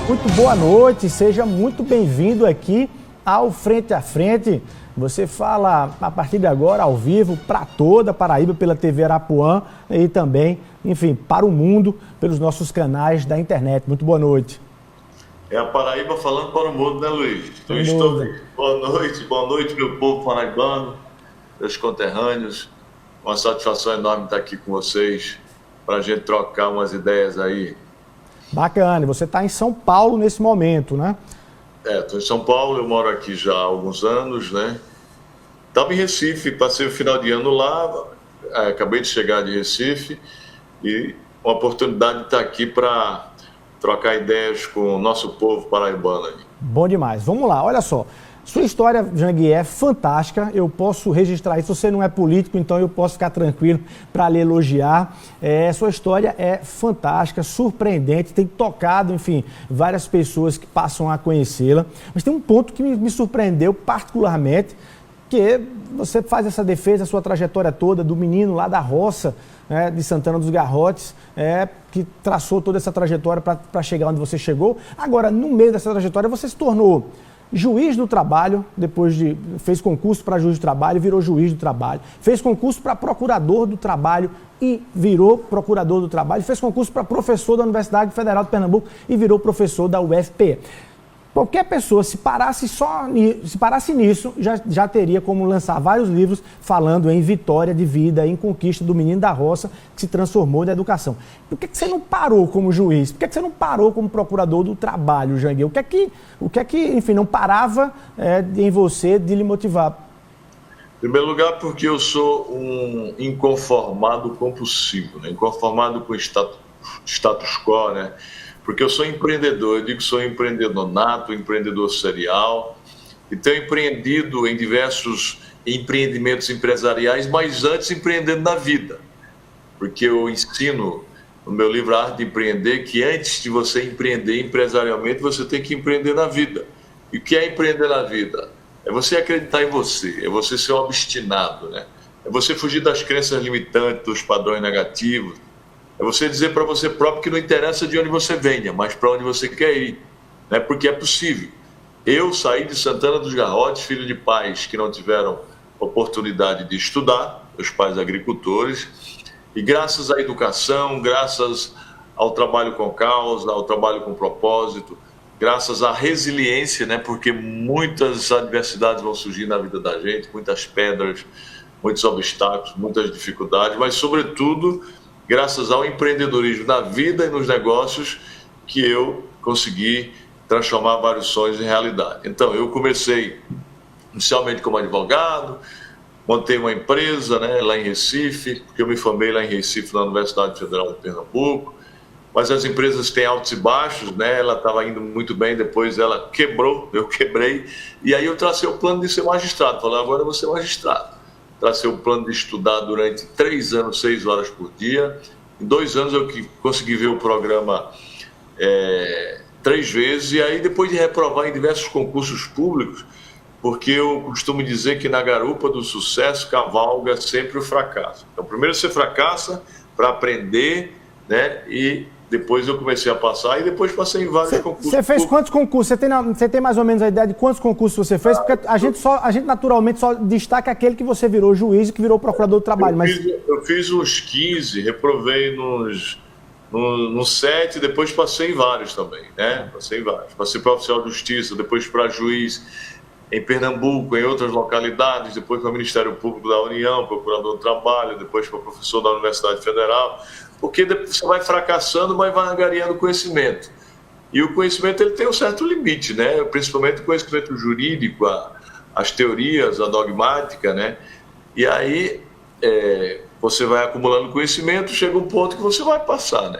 Muito boa noite, seja muito bem-vindo aqui ao Frente a Frente. Você fala a partir de agora ao vivo para toda a Paraíba pela TV Arapuã e também, enfim, para o mundo pelos nossos canais da internet. Muito boa noite. É a Paraíba falando para o mundo, né, Luiz? Então, estou aqui. Boa noite, meu povo paraibano, meus conterrâneos. Uma satisfação enorme estar aqui com vocês para a gente trocar umas ideias aí. Bacana, você está em São Paulo nesse momento, né? Estou em São Paulo, eu moro aqui já há alguns anos, né? Estava em Recife, passei o final de ano lá, acabei de chegar de Recife e uma oportunidade de estar aqui para trocar ideias com o nosso povo paraibano aí. Bom demais. Vamos lá, olha só. Sua história, Jangui, é fantástica, eu posso registrar isso. Você não é político, então eu posso ficar tranquilo para lhe elogiar. Sua história é fantástica, surpreendente, tem tocado, enfim, várias pessoas que passam a conhecê-la. Mas tem um ponto que me surpreendeu particularmente, que você faz essa defesa, a sua trajetória toda do menino lá da roça, né, de Santana dos Garrotes, que traçou toda essa trajetória para chegar onde você chegou. Agora, no meio dessa trajetória, você se tornou juiz do trabalho, fez concurso para juiz do trabalho, virou juiz do trabalho, fez concurso para procurador do trabalho e virou procurador do trabalho, fez concurso para professor da Universidade Federal de Pernambuco e virou professor da UFPE. Qualquer pessoa, se parasse nisso, já teria como lançar vários livros falando em vitória de vida, em conquista do menino da roça que se transformou na educação. Por que você não parou como juiz? Por que você não parou como procurador do trabalho, Jangui? O que é que, enfim, não parava em você de lhe motivar? Em primeiro lugar, porque eu sou um inconformado compulsivo, né? Inconformado com o status quo, né? Porque eu sou empreendedor, eu digo que sou empreendedor nato, empreendedor serial, e tenho empreendido em diversos empreendimentos empresariais, mas antes empreendendo na vida. Porque eu ensino no meu livro A Arte de Empreender que antes de você empreender empresarialmente, você tem que empreender na vida. E o que é empreender na vida? É você acreditar em você, é você ser obstinado, né? É você fugir das crenças limitantes, dos padrões negativos. É você dizer para você próprio que não interessa de onde você venha, mas para onde você quer ir, né? Porque é possível. Eu saí de Santana dos Garrotes, filho de pais que não tiveram oportunidade de estudar, meus pais agricultores, e graças à educação, graças ao trabalho com causa, ao trabalho com propósito, graças à resiliência, né? Porque muitas adversidades vão surgir na vida da gente, muitas pedras, muitos obstáculos, muitas dificuldades, mas sobretudo graças ao empreendedorismo na vida e nos negócios que eu consegui transformar vários sonhos em realidade. Então, eu comecei inicialmente como advogado, montei uma empresa, né, lá em Recife, porque eu me formei lá em Recife, na Universidade Federal de Pernambuco, mas as empresas têm altos e baixos, né, ela estava indo muito bem, depois ela quebrou, eu quebrei, e aí eu tracei o plano de ser magistrado, falei, agora eu vou ser magistrado. Tracei o plano de estudar durante 3 anos, 6 horas por dia. Em 2 anos eu consegui ver o programa 3 vezes, e aí depois de reprovar em diversos concursos públicos, porque eu costumo dizer que na garupa do sucesso cavalga sempre o fracasso. Então primeiro você fracassa para aprender, né? E depois eu comecei a passar e depois passei em vários concursos. Você fez quantos concursos? Você tem mais ou menos a ideia de quantos concursos você fez? Porque a gente naturalmente só destaca aquele que você virou juiz e que virou procurador do trabalho. Eu fiz uns 15, reprovei nos 7, depois passei em vários também, né? Passei em vários. Passei para oficial de justiça, depois para juiz em Pernambuco, em outras localidades, depois para o Ministério Público da União, procurador do trabalho, depois para professor da Universidade Federal. Porque você vai fracassando, mas vai angariando conhecimento. E o conhecimento ele tem um certo limite, né? Principalmente o conhecimento jurídico, as teorias, a dogmática, né? E aí você vai acumulando conhecimento, chega um ponto que você vai passar, né?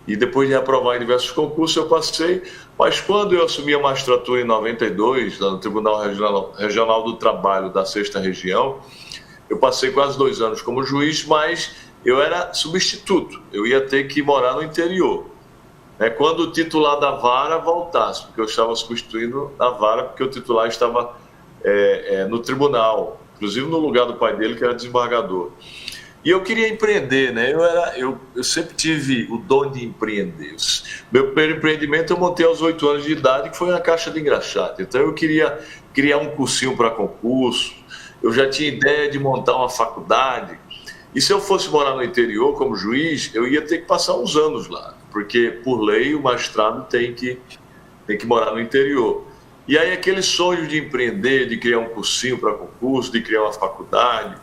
E depois de aprovar em diversos concursos eu passei, mas quando eu assumi a magistratura em 92, lá no Tribunal Regional do Trabalho da 6ª Região, eu passei quase 2 anos como juiz, mas eu era substituto, eu ia ter que morar no interior. Quando o titular da vara voltasse, porque eu estava substituindo a vara, porque o titular estava no tribunal, inclusive no lugar do pai dele, que era desembargador. E eu queria empreender, né? Eu sempre tive o dom de empreender. Meu primeiro empreendimento eu montei aos 8 anos de idade, que foi na caixa de engraxate. Então eu queria criar um cursinho para concurso, eu já tinha ideia de montar uma faculdade. E se eu fosse morar no interior como juiz, eu ia ter que passar uns anos lá, porque por lei o magistrado tem que morar no interior. E aí aquele sonho de empreender, de criar um cursinho para concurso, de criar uma faculdade,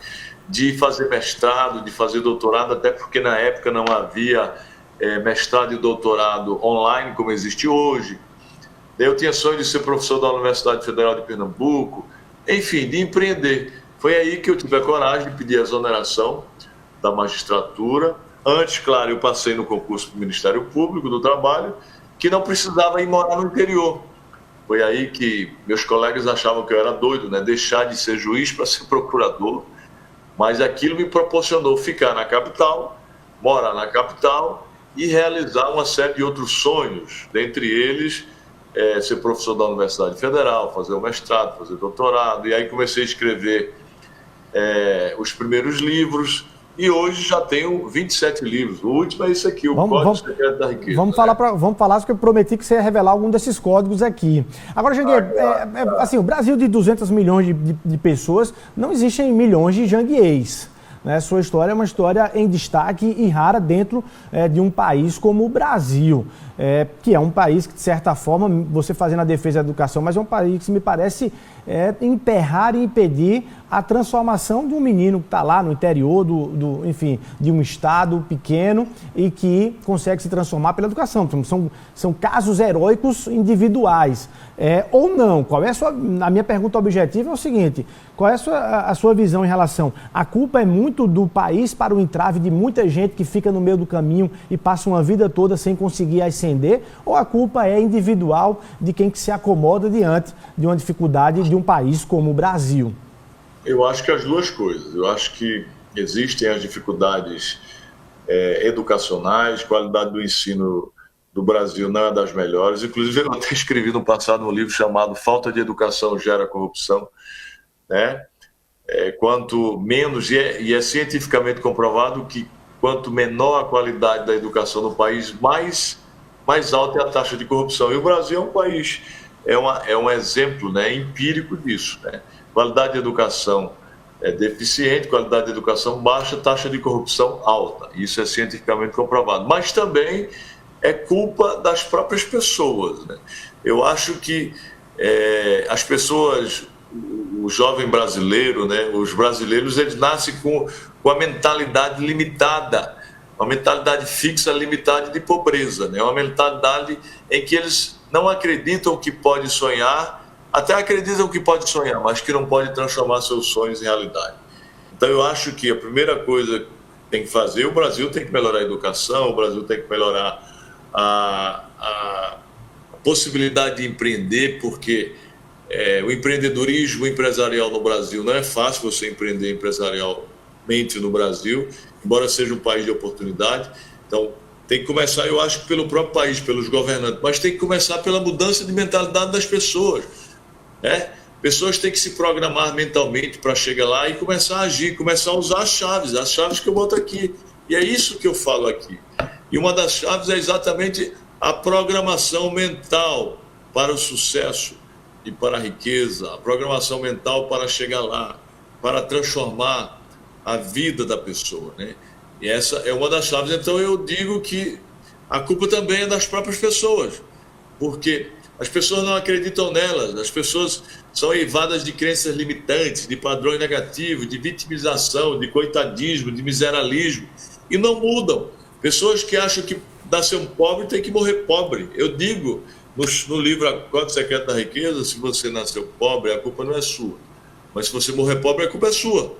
de fazer mestrado, de fazer doutorado, até porque na época não havia mestrado e doutorado online como existe hoje. Eu tinha sonho de ser professor da Universidade Federal de Pernambuco, enfim, de empreender. Foi aí que eu tive a coragem de pedir a exoneração da magistratura. Antes, claro, eu passei no concurso do Ministério Público do Trabalho, que não precisava ir morar no interior. Foi aí que meus colegas achavam que eu era doido, né? Deixar de ser juiz para ser procurador. Mas aquilo me proporcionou ficar na capital, morar na capital e realizar uma série de outros sonhos, dentre eles ser professor da Universidade Federal, fazer o mestrado, fazer doutorado. E aí comecei a escrever os primeiros livros e hoje já tenho 27 livros. O último é esse aqui, o Código Secreto da Riqueza. Vamos falar, porque eu prometi que você ia revelar algum desses códigos aqui. Agora, Janguier, assim, o Brasil de 200 milhões de pessoas, não existem milhões de janguiers. Né? Sua história é uma história em destaque e rara dentro de um país como o Brasil, que é um país que, de certa forma, você fazendo a defesa da educação, mas é um país que me parece emperrar e impedir a transformação de um menino que está lá no interior enfim, de um estado pequeno e que consegue se transformar pela educação. São casos heróicos individuais. Ou não? A minha pergunta objetiva é o seguinte: qual é a sua visão em relação? A culpa é muito do país para o entrave de muita gente que fica no meio do caminho e passa uma vida toda sem conseguir ascender? Ou a culpa é individual de quem que se acomoda diante de uma dificuldade de um país como o Brasil? Eu acho que as duas coisas. Eu acho que existem as dificuldades educacionais, qualidade do ensino do Brasil não é das melhores. Inclusive, eu até escrevi no passado um livro chamado Falta de Educação Gera Corrupção. Né? Quanto menos, e é cientificamente comprovado que quanto menor a qualidade da educação no país, mais alta é a taxa de corrupção. E o Brasil é um país, é um exemplo, né, empírico disso. Né? Qualidade de educação deficiente, qualidade de educação baixa, taxa de corrupção alta. Isso é cientificamente comprovado. Mas também é culpa das próprias pessoas. Né? Eu acho que as pessoas, o jovem brasileiro, né, os brasileiros, eles nascem com a mentalidade limitada, uma mentalidade fixa, limitada de pobreza, né? Uma mentalidade em que eles não acreditam que pode sonhar, até acreditam que pode sonhar, mas que não pode transformar seus sonhos em realidade. Então eu acho que a primeira coisa que tem que fazer, o Brasil tem que melhorar a educação, o Brasil tem que melhorar a possibilidade de empreender, porque o empreendedorismo empresarial no Brasil não é fácil você empreender empresarialmente no Brasil, embora seja um país de oportunidade. Então tem que começar, eu acho, pelo próprio país, pelos governantes, mas tem que começar pela mudança de mentalidade das pessoas. Pessoas têm que se programar mentalmente para chegar lá e começar a agir, começar a usar as chaves que eu boto aqui. E é isso que eu falo aqui. E uma das chaves é exatamente a programação mental para o sucesso e para a riqueza, a programação mental para chegar lá, para transformar a vida da pessoa, né? E essa é uma das chaves. Então eu digo que a culpa também é das próprias pessoas, porque as pessoas não acreditam nelas, as pessoas são eivadas de crenças limitantes, de padrões negativos, de vitimização, de coitadismo, de miseralismo, e não mudam. Pessoas que acham que nascer um pobre tem que morrer pobre. Eu digo no livro Código Secreto da Riqueza, se você nasceu pobre, a culpa não é sua. Mas se você morrer pobre, a culpa é sua.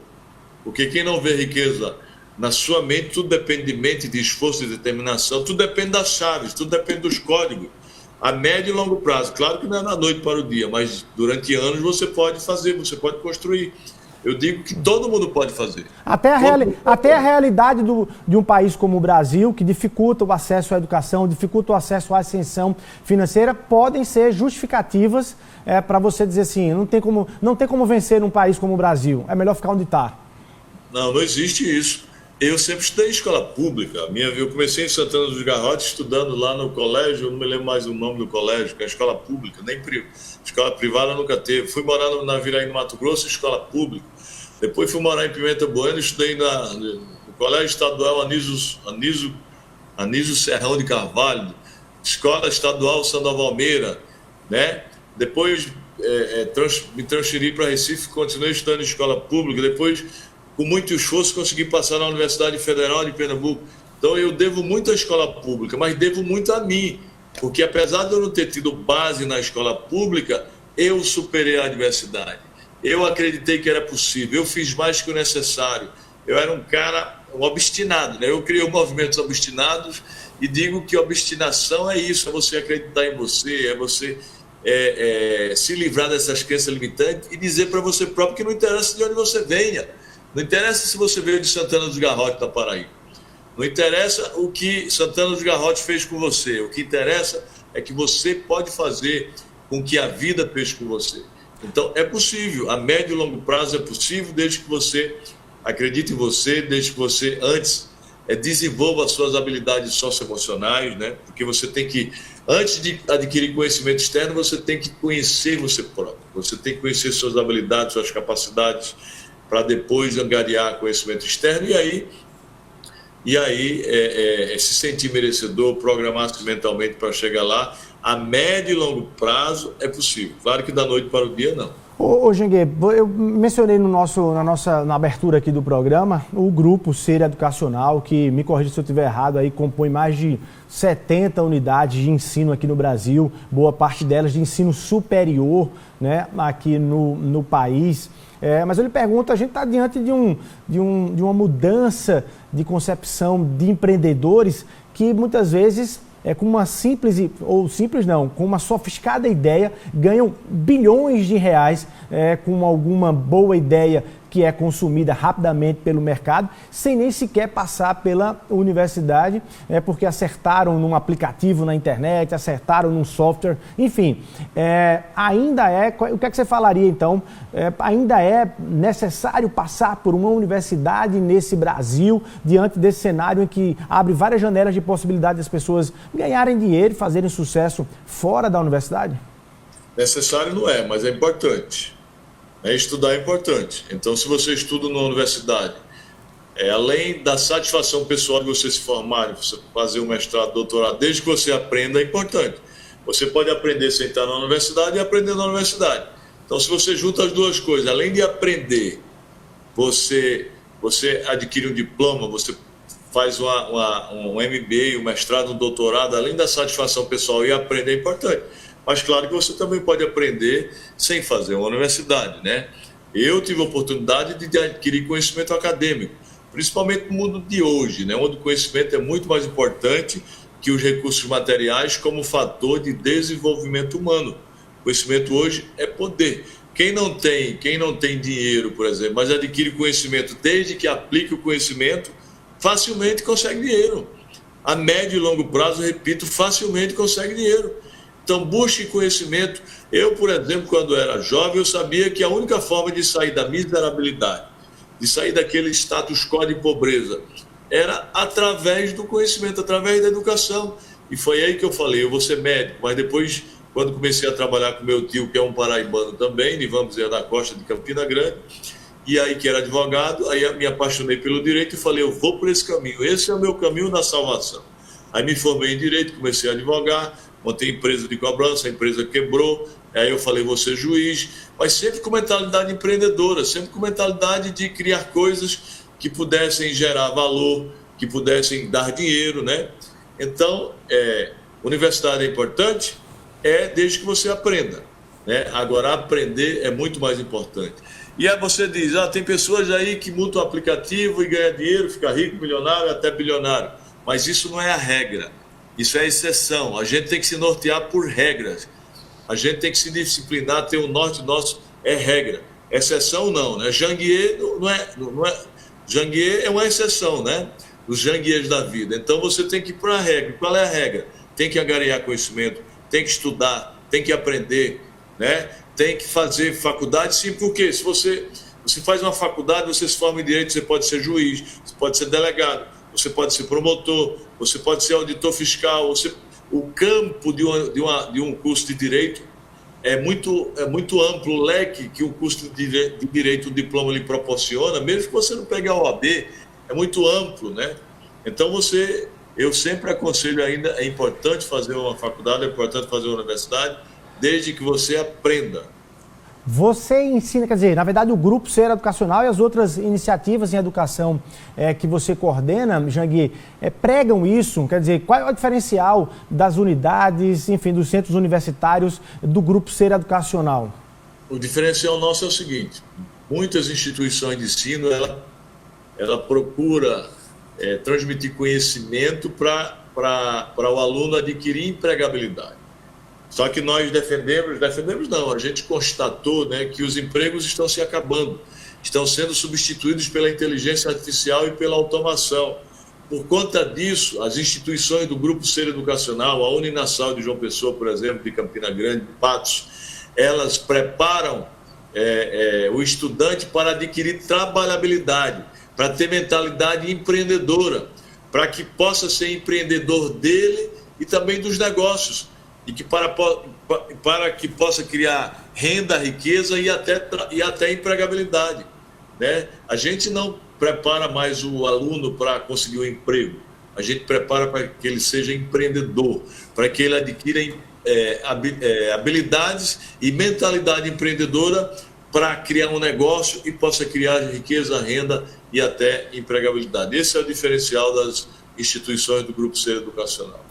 Porque quem não vê riqueza na sua mente, tudo depende de mente, de esforço, de determinação, tudo depende das chaves, tudo depende dos códigos. A médio e longo prazo, claro que não é da noite para o dia, mas durante anos você pode fazer, você pode construir. Eu digo que todo mundo pode fazer. Até a realidade de um país como o Brasil, que dificulta o acesso à educação, dificulta o acesso à ascensão financeira, podem ser justificativas para você dizer assim, não tem como vencer num país como o Brasil, é melhor ficar onde está. Não existe isso. Eu sempre estudei em escola pública. Eu comecei em Santana dos Garrotes, estudando lá no colégio, eu não me lembro mais o nome do colégio, que é escola pública, escola privada nunca teve. Fui morar na Vila no Mato Grosso, escola pública. Depois fui morar em Pimenta Bueno, estudei no Colégio Estadual Anísio Serrão de Carvalho, Escola Estadual Sandoval Meira, né? Depois me transferi para Recife, continuei estudando em escola pública, depois, com muito esforço, consegui passar na Universidade Federal de Pernambuco. Então, eu devo muito à escola pública, mas devo muito a mim, porque apesar de eu não ter tido base na escola pública, eu superei a adversidade. Eu acreditei que era possível, eu fiz mais que o necessário. Eu era um cara obstinado, né? Eu criei movimentos obstinados e digo que obstinação é isso, é você acreditar em você, é você se livrar dessas crenças limitantes e dizer para você próprio que não interessa de onde você venha. Não interessa se você veio de Santana dos Garrotes, da Paraíba. Não interessa o que Santana dos Garrotes fez com você. O que interessa é que você pode fazer com que a vida fez com você. Então, é possível. A médio e longo prazo é possível, desde que você acredite em você, desde que você antes desenvolva as suas habilidades socioemocionais, né? Porque você tem que, antes de adquirir conhecimento externo, você tem que conhecer você próprio. Você tem que conhecer suas habilidades, suas capacidades, para depois angariar conhecimento externo e aí se sentir merecedor, programar-se mentalmente para chegar lá. A médio e longo prazo é possível. Claro que da noite para o dia, não. Ô Gengue, eu mencionei na abertura aqui do programa o grupo Ser Educacional, que, me corrija se eu estiver errado, aí compõe mais de 70 unidades de ensino aqui no Brasil, boa parte delas de ensino superior, né, aqui no país. Mas eu lhe pergunto, a gente está diante de uma mudança de concepção de empreendedores que muitas vezes, com uma com uma sofisticada ideia, ganham bilhões de reais com alguma boa ideia que é consumida rapidamente pelo mercado, sem nem sequer passar pela universidade, porque acertaram num aplicativo na internet, acertaram num software, enfim. O que é que você falaria, então? Ainda é necessário passar por uma universidade nesse Brasil, diante desse cenário em que abre várias janelas de possibilidade das pessoas ganharem dinheiro e fazerem sucesso fora da universidade? Necessário não é, mas é importante. Estudar é importante. Então, se você estuda na universidade, além da satisfação pessoal de você se formar, de você fazer um mestrado, doutorado, desde que você aprenda, é importante. Você pode aprender sem estar na universidade e aprender na universidade. Então, se você junta as duas coisas, além de aprender, você adquire um diploma, você faz um MBA, um mestrado, um doutorado, além da satisfação pessoal e aprender, é importante. Mas claro que você também pode aprender sem fazer uma universidade, né? Eu tive a oportunidade de adquirir conhecimento acadêmico, principalmente no mundo de hoje, né? Onde o conhecimento é muito mais importante que os recursos materiais como fator de desenvolvimento humano. O conhecimento hoje é poder. Quem não tem dinheiro, por exemplo, mas adquire conhecimento desde que aplique o conhecimento, facilmente consegue dinheiro. A médio e longo prazo, repito, facilmente consegue dinheiro. Então, busque conhecimento. Eu, por exemplo, quando era jovem, eu sabia que a única forma de sair da miserabilidade, de sair daquele status quo de pobreza, era através do conhecimento, através da educação. E foi aí que eu falei, eu vou ser médico. Mas depois, quando comecei a trabalhar com meu tio, que é um paraibano também, vamos dizer, da costa de Campina Grande, e aí que era advogado, aí me apaixonei pelo direito e falei, eu vou por esse caminho. Esse é o meu caminho da salvação. Aí me formei em direito, comecei a advogar, montei empresa de cobrança, a empresa quebrou, aí eu falei, vou ser juiz, mas sempre com mentalidade empreendedora, sempre com mentalidade de criar coisas que pudessem gerar valor, que pudessem dar dinheiro, né? Então, universidade é importante, desde que você aprenda, né? Agora, aprender é muito mais importante. E aí você diz, tem pessoas aí que montam um aplicativo e ganham dinheiro, fica rico, milionário, até bilionário, mas isso não é a regra. Isso é exceção. A gente tem que se nortear por regras. A gente tem que se disciplinar, ter um norte nosso, é regra. Exceção não, né? Janguier não é. Janguier é uma exceção, né? Os janguiers da vida. Então você tem que ir para a regra. Qual é a regra? Tem que angariar conhecimento, tem que estudar, tem que aprender, né? Tem que fazer faculdade, sim, porque se Você faz uma faculdade, você se forma em direito, você pode ser juiz, você pode ser delegado, você pode ser promotor, você pode ser auditor fiscal. O campo de um curso de direito é muito amplo, o leque que o curso de direito, o diploma lhe proporciona, mesmo que você não pegue a OAB, é muito amplo, né? Então eu sempre aconselho ainda, é importante fazer uma faculdade, é importante fazer uma universidade, desde que você aprenda. Você ensina, quer dizer, na verdade o Grupo Ser Educacional e as outras iniciativas em educação que você coordena, Janguier, pregam isso, quer dizer, qual é o diferencial das unidades, enfim, dos centros universitários do Grupo Ser Educacional? O diferencial nosso é o seguinte, muitas instituições de ensino, ela procura transmitir conhecimento para o aluno adquirir empregabilidade. Só que nós defendemos não, a gente constatou, né, que os empregos estão se acabando, estão sendo substituídos pela inteligência artificial e pela automação. Por conta disso, as instituições do Grupo Ser Educacional, a Uninasal de João Pessoa, por exemplo, de Campina Grande, de Patos, elas preparam o estudante para adquirir trabalhabilidade, para ter mentalidade empreendedora, para que possa ser empreendedor dele e também dos negócios, e que para que possa criar renda, riqueza e até empregabilidade, né? A gente não prepara mais o aluno para conseguir um emprego, a gente prepara para que ele seja empreendedor, para que ele adquira habilidades e mentalidade empreendedora para criar um negócio e possa criar riqueza, renda e até empregabilidade. Esse é o diferencial das instituições do Grupo Ser Educacional.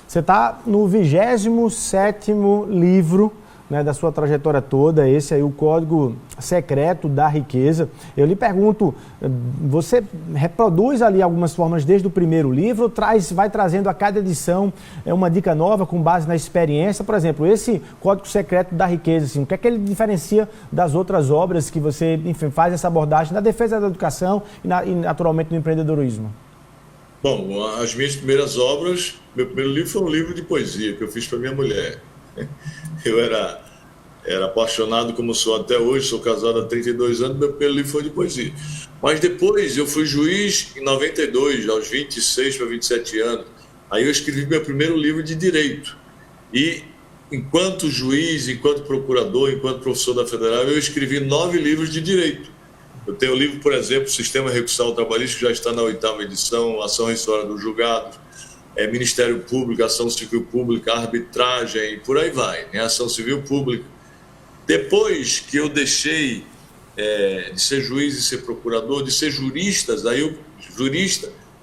Você está no 27º livro, né, da sua trajetória toda, esse aí, o Código Secreto da Riqueza. Eu lhe pergunto, você reproduz ali algumas formas desde o primeiro livro, vai trazendo a cada edição uma dica nova com base na experiência? Por exemplo, esse Código Secreto da Riqueza, assim, o que é que ele diferencia das outras obras que você, enfim, faz essa abordagem na defesa da educação e naturalmente no empreendedorismo? Bom, as minhas primeiras obras, meu primeiro livro foi um livro de poesia que eu fiz para minha mulher. Eu era apaixonado como sou até hoje, sou casado há 32 anos, meu primeiro livro foi de poesia. Mas depois eu fui juiz em 92, aos 26 para 27 anos. Aí eu escrevi meu primeiro livro de direito. E enquanto juiz, enquanto procurador, enquanto professor da Federal, eu escrevi 9 livros de direito. Eu tenho o livro, por exemplo, Sistema Recursal Trabalhista, que já está na 8ª edição, Ação Rescisória dos Julgados, Ministério Público, Ação Civil Pública, Arbitragem, e por aí vai, né? Ação Civil Pública. Depois que eu deixei de ser juiz e ser procurador, de ser jurista,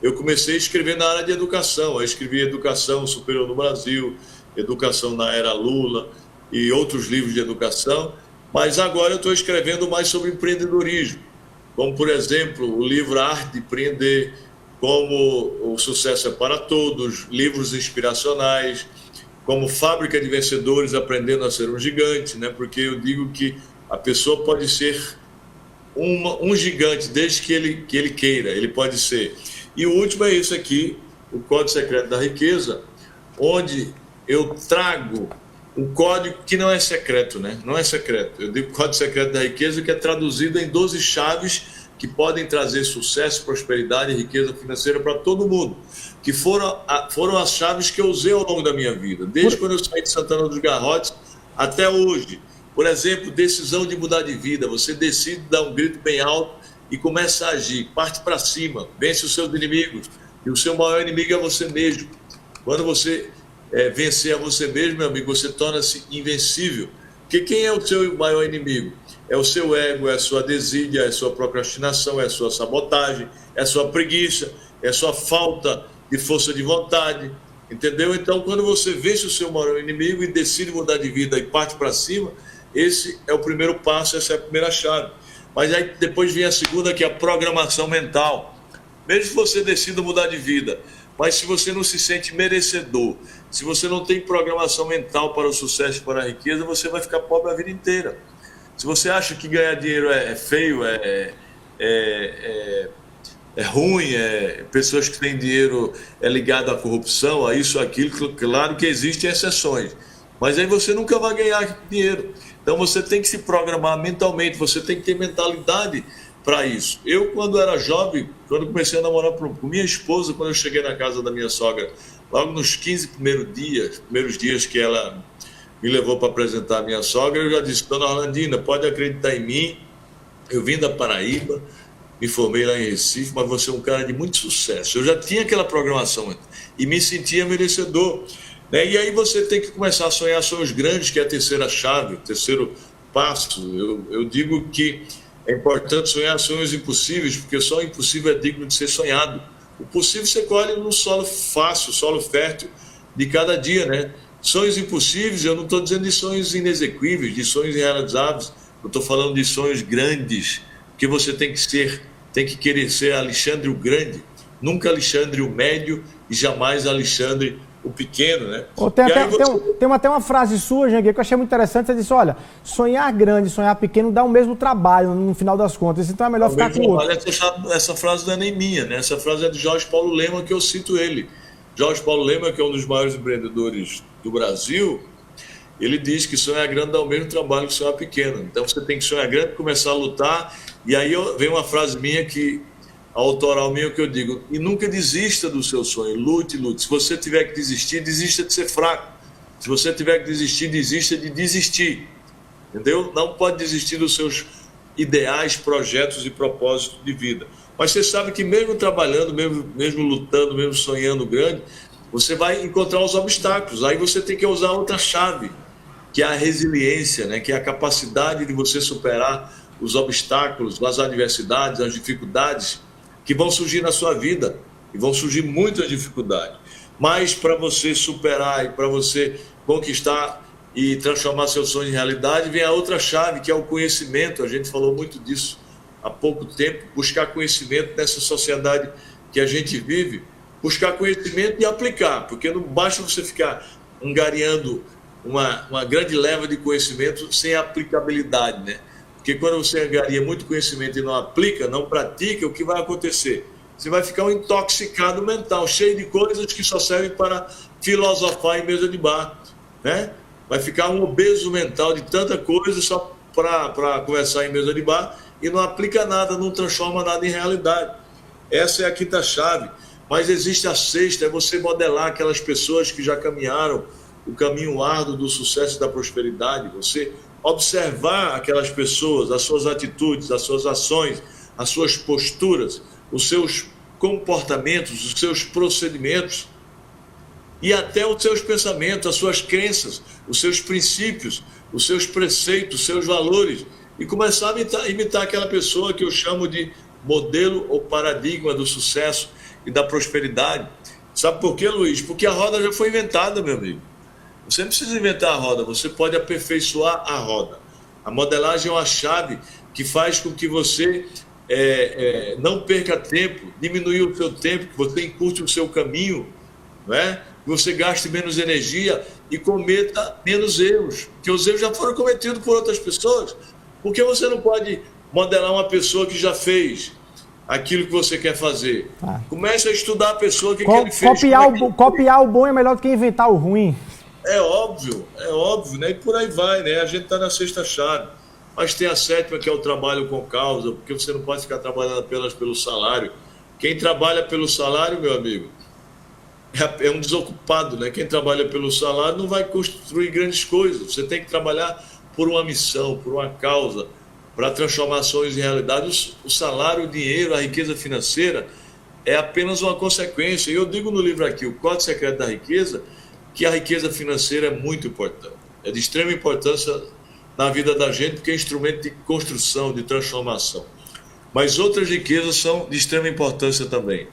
eu comecei a escrever na área de educação. Eu escrevi Educação Superior no Brasil, Educação na Era Lula e outros livros de educação, mas agora eu estou escrevendo mais sobre empreendedorismo, como, por exemplo, o livro A Arte de Empreender, como O Sucesso é para Todos, livros inspiracionais, como Fábrica de Vencedores, Aprendendo a Ser um Gigante, né? Porque eu digo que a pessoa pode ser um gigante desde que ele queira, ele pode ser. E o último é isso aqui, o Código Secreto da Riqueza, onde eu trago um código que não é secreto, né? Não é secreto. Eu digo Código Secreto da Riqueza, que é traduzido em 12 chaves que podem trazer sucesso, prosperidade e riqueza financeira para todo mundo, que foram as chaves que eu usei ao longo da minha vida, desde quando eu saí de Santana dos Garrotes até hoje. Por exemplo, decisão de mudar de vida. Você decide dar um grito bem alto e começa a agir, parte para cima, vence os seus inimigos, e o seu maior inimigo é você mesmo. Quando você vencer a você mesmo, meu amigo, você torna-se invencível. Porque quem é o seu maior inimigo? É o seu ego, é a sua desídia, é a sua procrastinação, é a sua sabotagem, é a sua preguiça, é a sua falta de força de vontade, entendeu? Então, quando você vence o seu maior inimigo e decide mudar de vida e parte para cima, esse é o primeiro passo, essa é a primeira chave. Mas aí depois vem a segunda, que é a programação mental. Mesmo que você decida mudar de vida, mas se você não se sente merecedor, se você não tem programação mental para o sucesso e para a riqueza, você vai ficar pobre a vida inteira. Se você acha que ganhar dinheiro é feio, é ruim, pessoas que têm dinheiro ligado à corrupção, a isso, aquilo, claro que existem exceções. Mas aí você nunca vai ganhar dinheiro. Então você tem que se programar mentalmente, você tem que ter mentalidade para isso. Eu, quando era jovem, quando comecei a namorar com minha esposa, quando eu cheguei na casa da minha sogra, logo nos 15 primeiros dias que ela me levou para apresentar a minha sogra, eu já disse: Dona Orlandina, pode acreditar em mim, eu vim da Paraíba, me formei lá em Recife, mas você é um cara de muito sucesso. Eu já tinha aquela programação e me sentia merecedor, né? E aí você tem que começar a sonhar sonhos grandes, que é a terceira chave, o terceiro passo. Eu digo que é importante sonhar sonhos impossíveis, porque só o impossível é digno de ser sonhado. O possível você colhe no solo fácil, solo fértil de cada dia, né? Sonhos impossíveis, eu não estou dizendo de sonhos inexequíveis, de sonhos irrealizáveis. Eu estou falando de sonhos grandes, que você tem que querer ser Alexandre o Grande, nunca Alexandre o Médio e jamais Alexandre o Pequeno, né? Tem até uma frase sua, Janguier, que eu achei muito interessante. Você disse: olha, sonhar grande e sonhar pequeno dá o mesmo trabalho no final das contas, então é melhor ficar com o outro. Essa frase não é nem minha, né? Essa frase é de Jorge Paulo Lema, que eu cito ele. Jorge Paulo Lema, que é um dos maiores empreendedores do Brasil, ele diz que sonhar grande dá o mesmo trabalho que sonhar pequeno. Então você tem que sonhar grande, começar a lutar. E aí vem uma frase minha, autoral minha, que eu digo: e nunca desista do seu sonho, lute, lute. Se você tiver que desistir, desista de ser fraco. Se você tiver que desistir, desista de desistir. Entendeu? Não pode desistir dos seus ideais, projetos e propósitos de vida. Mas você sabe que mesmo trabalhando, mesmo lutando, mesmo sonhando grande, você vai encontrar os obstáculos. Aí você tem que usar outra chave, que é a resiliência, né? Que é a capacidade de você superar os obstáculos, as adversidades, as dificuldades que vão surgir na sua vida, e vão surgir muitas dificuldades. Mas para você superar e para você conquistar e transformar seus sonhos em realidade, vem a outra chave, que é o conhecimento. A gente falou muito disso há pouco tempo, buscar conhecimento nessa sociedade que a gente vive, buscar conhecimento e aplicar, porque não basta você ficar angariando uma grande leva de conhecimento sem aplicabilidade, né? Porque quando você angaria muito conhecimento e não aplica, não pratica, o que vai acontecer? Você vai ficar um intoxicado mental, cheio de coisas que só servem para filosofar em mesa de bar, né? Vai ficar um obeso mental de tanta coisa só para conversar em mesa de bar e não aplica nada, não transforma nada em realidade. Essa é a quinta chave. Mas existe a sexta, é você modelar aquelas pessoas que já caminharam o caminho árduo do sucesso e da prosperidade, você observar aquelas pessoas, as suas atitudes, as suas ações, as suas posturas, os seus comportamentos, os seus procedimentos e até os seus pensamentos, as suas crenças, os seus princípios, os seus preceitos, os seus valores, e começar a imitar aquela pessoa que eu chamo de modelo ou paradigma do sucesso e da prosperidade. Sabe por quê, Luiz? Porque a roda já foi inventada, meu amigo. Você não precisa inventar a roda, você pode aperfeiçoar a roda. A modelagem é uma chave que faz com que você não perca tempo, diminui o seu tempo, que você encurte o seu caminho, não é? Que você gaste menos energia e cometa menos erros, porque os erros já foram cometidos por outras pessoas. Por que você não pode modelar uma pessoa que já fez aquilo que você quer fazer? Comece a estudar a pessoa que ele fez. Copiar o bom é melhor do que inventar o ruim. É óbvio, né? E por aí vai, né? A gente está na sexta chave. Mas tem a sétima, que é o trabalho com causa, porque você não pode ficar trabalhando apenas pelo salário. Quem trabalha pelo salário, meu amigo, é um desocupado, né? Quem trabalha pelo salário não vai construir grandes coisas. Você tem que trabalhar por uma missão, por uma causa, para transformações em realidade. O salário, o dinheiro, a riqueza financeira é apenas uma consequência. E eu digo no livro aqui, o Código Secreto da Riqueza, que a riqueza financeira é muito importante. É de extrema importância na vida da gente, porque é instrumento de construção, de transformação. Mas outras riquezas são de extrema importância também.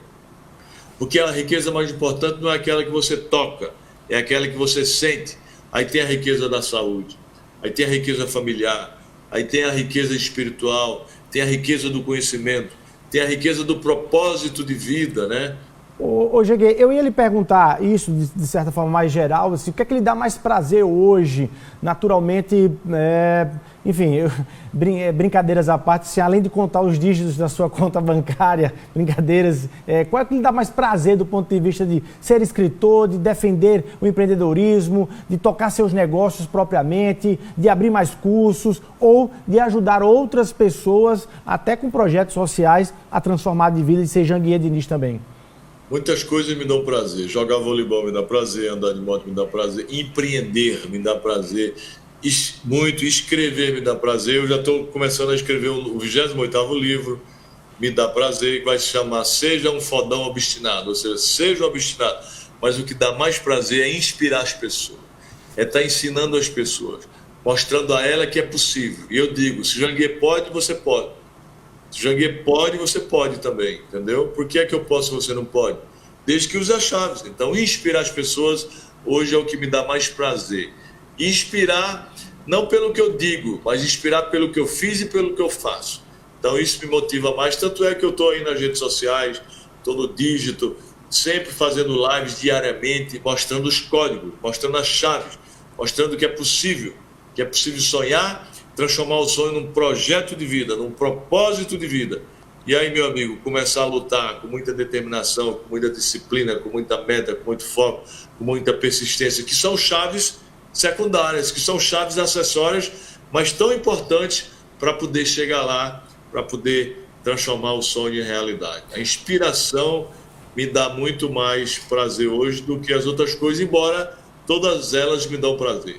Porque a riqueza mais importante não é aquela que você toca, é aquela que você sente. Aí tem a riqueza da saúde, aí tem a riqueza familiar, aí tem a riqueza espiritual, tem a riqueza do conhecimento, tem a riqueza do propósito de vida, né? Ô Jegue, eu ia lhe perguntar isso de certa forma mais geral, assim, o que é que lhe dá mais prazer hoje, naturalmente, enfim, brincadeiras à parte, assim, além de contar os dígitos da sua conta bancária, brincadeiras, qual é que lhe dá mais prazer do ponto de vista de ser escritor, de defender o empreendedorismo, de tocar seus negócios propriamente, de abrir mais cursos ou de ajudar outras pessoas, até com projetos sociais, a transformar de vida e ser Janguier Diniz também? Muitas coisas me dão prazer. Jogar voleibol me dá prazer, andar de moto me dá prazer, empreender me dá prazer, muito escrever me dá prazer. Eu já estou começando a escrever o 28º livro, me dá prazer, que vai se chamar Seja um Fodão Obstinado, ou seja, seja um obstinado. Mas o que dá mais prazer é inspirar as pessoas, é estar ensinando as pessoas, mostrando a ela que é possível. E eu digo, se Janguier pode, você pode. Se Janguier pode, você pode também, entendeu? Por que é que eu posso e você não pode? Desde que use as chaves. Então, inspirar as pessoas hoje é o que me dá mais prazer. Inspirar, não pelo que eu digo, mas inspirar pelo que eu fiz e pelo que eu faço. Então, isso me motiva mais. Tanto é que eu estou aí nas redes sociais, estou no dígito, sempre fazendo lives diariamente, mostrando os códigos, mostrando as chaves, mostrando que é possível sonhar, transformar o sonho num projeto de vida, num propósito de vida. E aí, meu amigo, começar a lutar com muita determinação, com muita disciplina, com muita meta, com muito foco, com muita persistência, que são chaves secundárias, que são chaves acessórias, mas tão importantes para poder chegar lá, para poder transformar o sonho em realidade. A inspiração me dá muito mais prazer hoje do que as outras coisas, embora todas elas me dão prazer.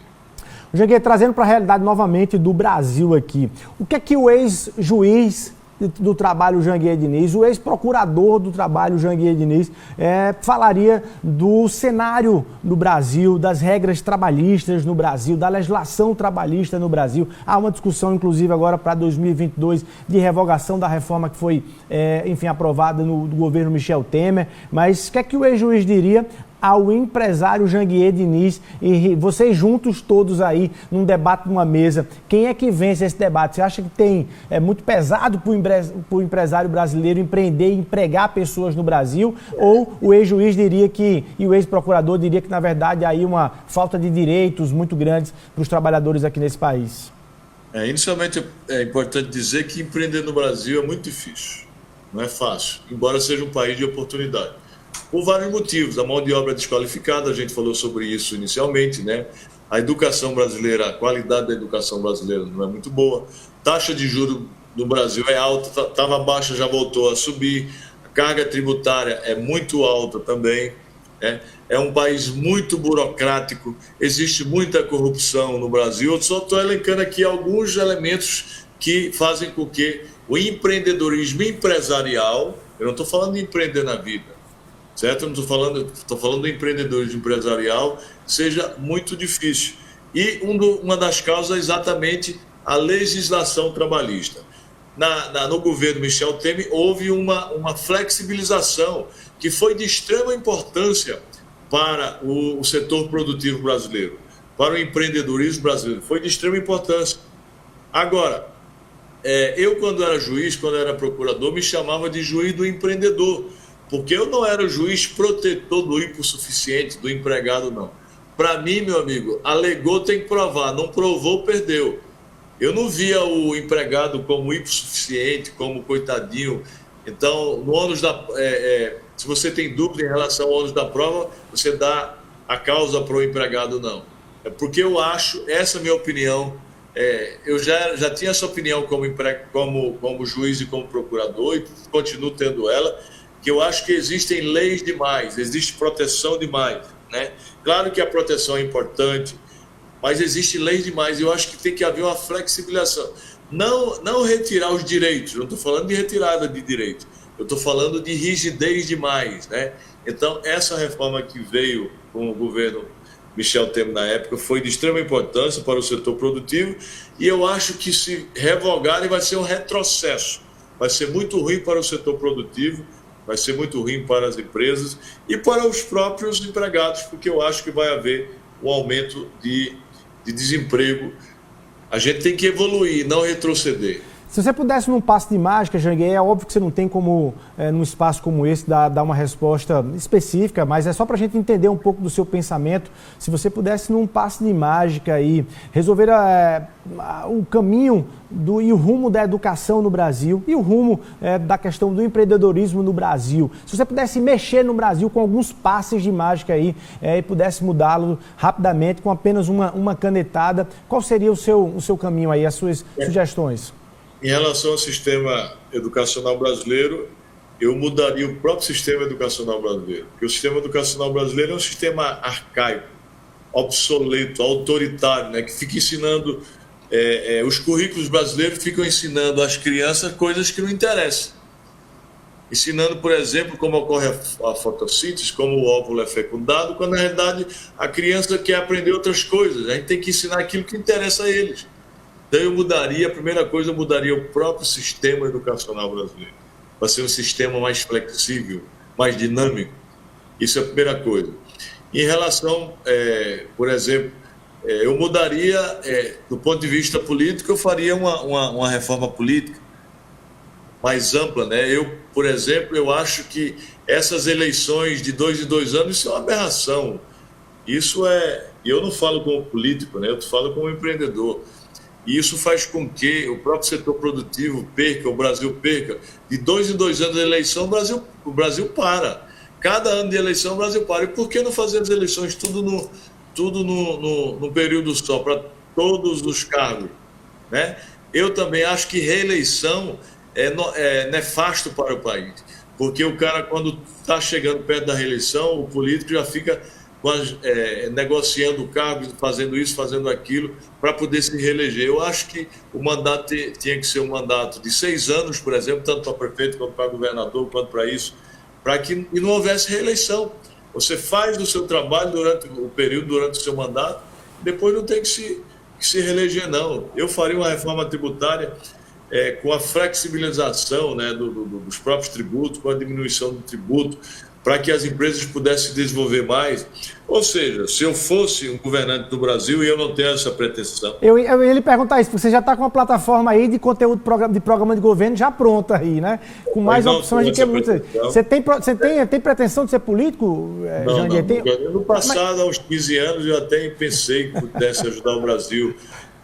Janguier, trazendo para a realidade novamente do Brasil aqui, o que é que o ex-juiz do trabalho Janguier Diniz, o ex-procurador do trabalho Janguier Diniz, falaria do cenário no Brasil, das regras trabalhistas no Brasil, da legislação trabalhista no Brasil? Há uma discussão, inclusive, agora para 2022, de revogação da reforma que foi, enfim, aprovada no governo Michel Temer. Mas o que é que o ex-juiz diria ao empresário Janguier Diniz e vocês juntos todos aí num debate numa mesa? Quem é que vence esse debate? Você acha que é muito pesado para o empresário brasileiro empreender e empregar pessoas no Brasil? Ou o ex-juiz diria e o ex-procurador diria que, na verdade, há aí uma falta de direitos muito grandes para os trabalhadores aqui nesse país? Inicialmente é importante dizer que empreender no Brasil é muito difícil, não é fácil, embora seja um país de oportunidade. Por vários motivos. A mão de obra desqualificada, a gente falou sobre isso inicialmente, né? A educação brasileira, a qualidade da educação brasileira não é muito boa. Taxa de juros no Brasil é alta, estava baixa, já voltou a subir. A carga tributária é muito alta também. É um país muito burocrático, existe muita corrupção no Brasil. Eu só estou elencando aqui alguns elementos que fazem com que o empreendedorismo empresarial, eu não estou falando de empreender na vida, certo? Eu não estou falando do empreendedorismo empresarial, seja muito difícil. E uma das causas é exatamente a legislação trabalhista. No governo Michel Temer houve uma flexibilização que foi de extrema importância para o setor produtivo brasileiro, para o empreendedorismo brasileiro, foi de extrema importância. Agora, eu quando era juiz, quando era procurador, me chamava de juiz do empreendedor, porque eu não era o juiz protetor do hipossuficiente, do empregado, não. Para mim, meu amigo, alegou, tem que provar, não provou, perdeu. Eu não via o empregado como hipossuficiente, como coitadinho. Então, no ônus se você tem dúvida em relação ao ônus da prova, você dá a causa para o empregado, não. É porque eu acho, essa é a minha opinião, eu já tinha essa opinião como juiz e como procurador, e continuo tendo ela, que eu acho que existem leis demais, existe proteção demais, né? Claro que a proteção é importante, mas existe leis demais, e eu acho que tem que haver uma flexibilização. Não retirar os direitos, eu não estou falando de retirada de direitos, eu estou falando de rigidez demais, né? Então, essa reforma que veio com o governo Michel Temer na época foi de extrema importância para o setor produtivo, e eu acho que se revogarem vai ser um retrocesso, vai ser muito ruim para o setor produtivo, vai ser muito ruim para as empresas e para os próprios empregados, porque eu acho que vai haver um aumento de desemprego. A gente tem que evoluir, não retroceder. Se você pudesse num passe de mágica, Janguier, é óbvio que você não tem como, num espaço como esse, dar uma resposta específica, mas é só para a gente entender um pouco do seu pensamento. Se você pudesse num passe de mágica aí resolver o caminho e o rumo da educação no Brasil e o rumo da questão do empreendedorismo no Brasil. Se você pudesse mexer no Brasil com alguns passes de mágica aí e pudesse mudá-lo rapidamente com apenas uma canetada, qual seria o seu caminho aí, as suas sugestões? Em relação ao sistema educacional brasileiro, eu mudaria o próprio sistema educacional brasileiro, porque o sistema educacional brasileiro é um sistema arcaico, obsoleto, autoritário, né, que fica ensinando, os currículos brasileiros ficam ensinando às crianças coisas que não interessam. Ensinando, por exemplo, como ocorre a fotossíntese, como o óvulo é fecundado, quando na realidade a criança quer aprender outras coisas. A gente tem que ensinar aquilo que interessa a eles. Então a primeira coisa, eu mudaria o próprio sistema educacional brasileiro, para ser um sistema mais flexível, mais dinâmico. Isso é a primeira coisa. Em relação, por exemplo, eu mudaria, do ponto de vista político, eu faria uma reforma política mais ampla, né? Por exemplo, eu acho que essas eleições de 2 em 2 anos, isso é uma aberração. Eu não falo como político, né? Eu falo como empreendedor. E isso faz com que o próprio setor produtivo perca, o Brasil perca. De 2 em 2 anos de eleição, o Brasil para. Cada ano de eleição, o Brasil para. E por que não fazer as eleições tudo no período só, para todos os cargos? Né? Eu também acho que reeleição é nefasto para o país. Porque o cara, quando está chegando perto da reeleição, o político já fica negociando o cargo, fazendo isso, fazendo aquilo, para poder se reeleger. Eu acho que o mandato tinha que ser um mandato de 6 anos, por exemplo, tanto para prefeito, quanto para governador, quanto para isso, para que não houvesse reeleição. Você faz o seu trabalho durante o seu mandato, depois não tem que se reeleger, não. Eu faria uma reforma tributária com a flexibilização, né, dos próprios tributos, com a diminuição do tributo, para que as empresas pudessem se desenvolver mais. Ou seja, se eu fosse um governante do Brasil, e eu não tenho essa pretensão. Eu ia lhe perguntar isso, porque você já está com uma plataforma aí de conteúdo de programa de governo já pronta aí, né? Com mais opções de que muitos. Você tem pretensão de ser político, Janguier? No passado, há uns 15 anos, eu até pensei que pudesse ajudar o Brasil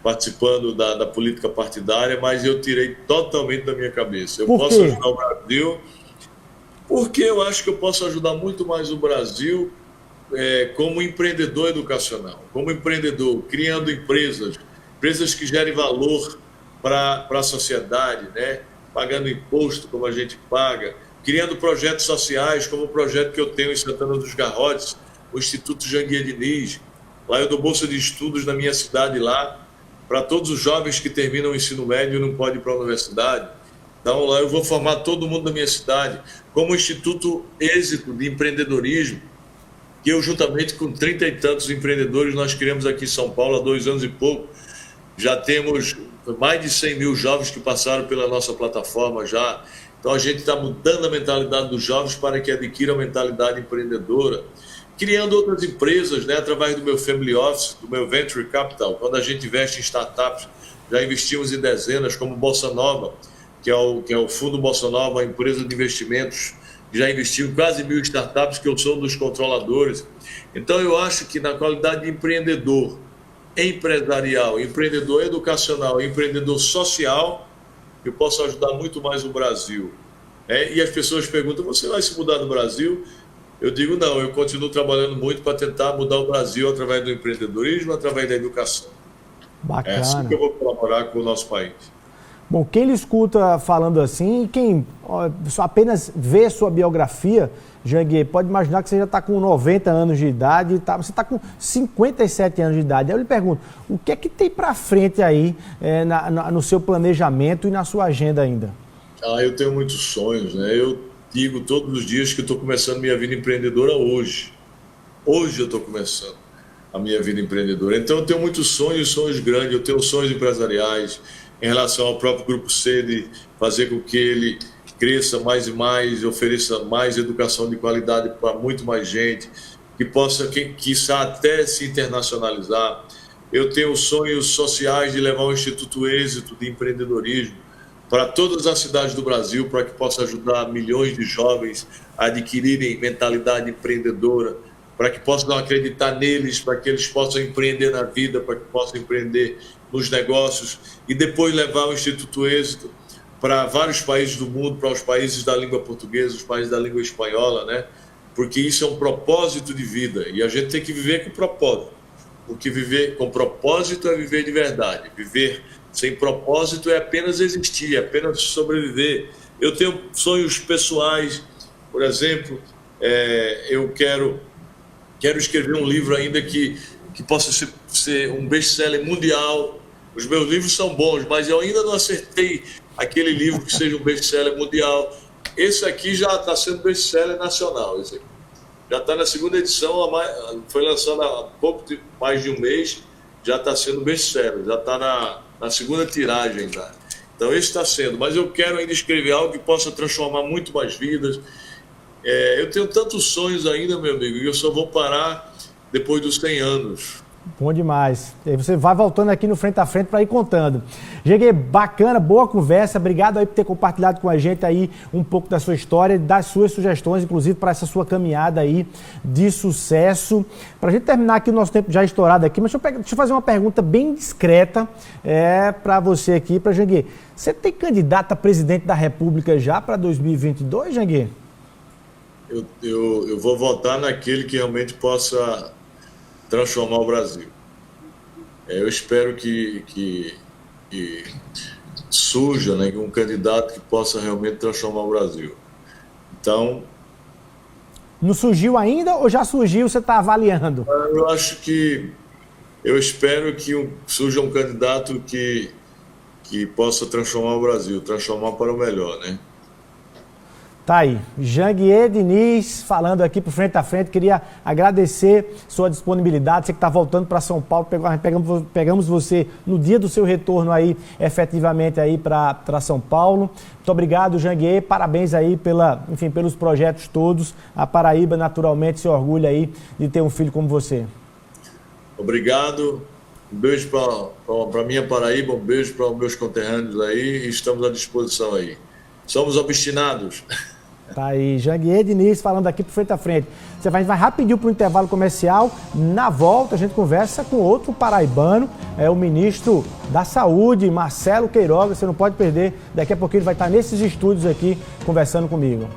participando da política partidária, mas eu tirei totalmente da minha cabeça. Eu posso ajudar o Brasil porque eu acho que eu posso ajudar muito mais o Brasil como empreendedor educacional, como empreendedor, criando empresas que gerem valor para a sociedade, né? Pagando imposto como a gente paga, criando projetos sociais, como o projeto que eu tenho em Santana dos Garrotes, o Instituto Janguier Diniz. Lá eu dou bolsa de estudos na minha cidade lá, para todos os jovens que terminam o ensino médio e não podem ir para a universidade. Então, lá eu vou formar todo mundo da minha cidade, como o Instituto Êxito de Empreendedorismo, que eu, juntamente com 30 e tantos empreendedores, nós criamos aqui em São Paulo há 2 anos e pouco. Já temos mais de 100 mil jovens que passaram pela nossa plataforma já. Então, a gente está mudando a mentalidade dos jovens para que adquiram a mentalidade empreendedora, criando outras empresas, né, através do meu Family Office, do meu Venture Capital. Quando a gente investe em startups, já investimos em dezenas, como Bolsa Nova, que é o Fundo Bolsa Nova, a empresa de investimentos, que já investiu em quase 1.000 startups, que eu sou um dos controladores. Então, eu acho que na qualidade de empreendedor empresarial, empreendedor educacional, empreendedor social, eu posso ajudar muito mais o Brasil. E as pessoas perguntam, você vai se mudar no Brasil? Eu digo, não, eu continuo trabalhando muito para tentar mudar o Brasil através do empreendedorismo, através da educação. Bacana. É assim que eu vou colaborar com o nosso país. Bom, quem lhe escuta falando assim, quem apenas vê sua biografia, Janguier, pode imaginar que você já está com 90 anos de idade, você está com 57 anos de idade. Aí eu lhe pergunto, o que é que tem para frente aí no seu planejamento e na sua agenda ainda? Eu tenho muitos sonhos, né? Eu digo todos os dias que eu estou começando minha vida empreendedora hoje. Hoje eu estou começando a minha vida empreendedora. Então eu tenho muitos sonhos grandes, eu tenho sonhos empresariais, em relação ao próprio Grupo C, de fazer com que ele cresça mais e mais, ofereça mais educação de qualidade para muito mais gente, que possa, quiçá, até se internacionalizar. Eu tenho sonhos sociais de levar o Instituto Êxito de Empreendedorismo para todas as cidades do Brasil, para que possa ajudar milhões de jovens a adquirirem mentalidade empreendedora, para que possam acreditar neles, para que eles possam empreender na vida, para que possam empreender nos negócios e depois levar o Instituto Êxito para vários países do mundo, para os países da língua portuguesa, os países da língua espanhola, né? Porque isso é um propósito de vida e a gente tem que viver com propósito. Porque viver com propósito é viver de verdade. Viver sem propósito é apenas existir, é apenas sobreviver. Eu tenho sonhos pessoais, por exemplo, eu quero escrever um livro ainda que possa ser um best-seller mundial. Os meus livros são bons, mas eu ainda não acertei aquele livro que seja um best-seller mundial. Esse aqui já está sendo best-seller nacional. Esse aqui já está na segunda edição, foi lançado há pouco mais de um mês, já está sendo best-seller, já está na segunda tiragem. Tá? Então esse está sendo, mas eu quero ainda escrever algo que possa transformar muito mais vidas. Eu tenho tantos sonhos ainda, meu amigo, e eu só vou parar depois dos 100 anos. Bom demais. E aí você vai voltando aqui no Frente a Frente para ir contando. Cheguei, bacana, boa conversa. Obrigado aí por ter compartilhado com a gente aí um pouco da sua história, das suas sugestões, inclusive para essa sua caminhada aí de sucesso. Para a gente terminar aqui o nosso tempo já estourado aqui, mas deixa eu fazer uma pergunta bem discreta para você aqui, para Janguier. Você tem candidato a presidente da República já para 2022, Janguier? Eu vou votar naquele que realmente possa transformar o Brasil. Eu espero que surja, né, um candidato que possa realmente transformar o Brasil. Então... Não surgiu ainda ou já surgiu, você está avaliando? Eu espero que surja um candidato que possa transformar o Brasil, transformar para o melhor, né? Tá aí, Janguier Diniz falando aqui pro Frente a Frente. Queria agradecer sua disponibilidade, você que está voltando para São Paulo, pegamos você no dia do seu retorno aí, efetivamente aí para São Paulo. Muito obrigado, Janguier, parabéns aí pelos projetos todos. A Paraíba naturalmente se orgulha aí de ter um filho como você. Obrigado, um beijo para minha Paraíba, um beijo para os meus conterrâneos aí, e estamos à disposição aí. Somos obstinados. Tá aí, Janguier Diniz falando aqui pro Frente a Frente. Você vai rapidinho para o intervalo comercial. Na volta a gente conversa com outro paraibano, o ministro da Saúde, Marcelo Queiroga. Você não pode perder. Daqui a pouquinho ele vai estar nesses estúdios aqui conversando comigo.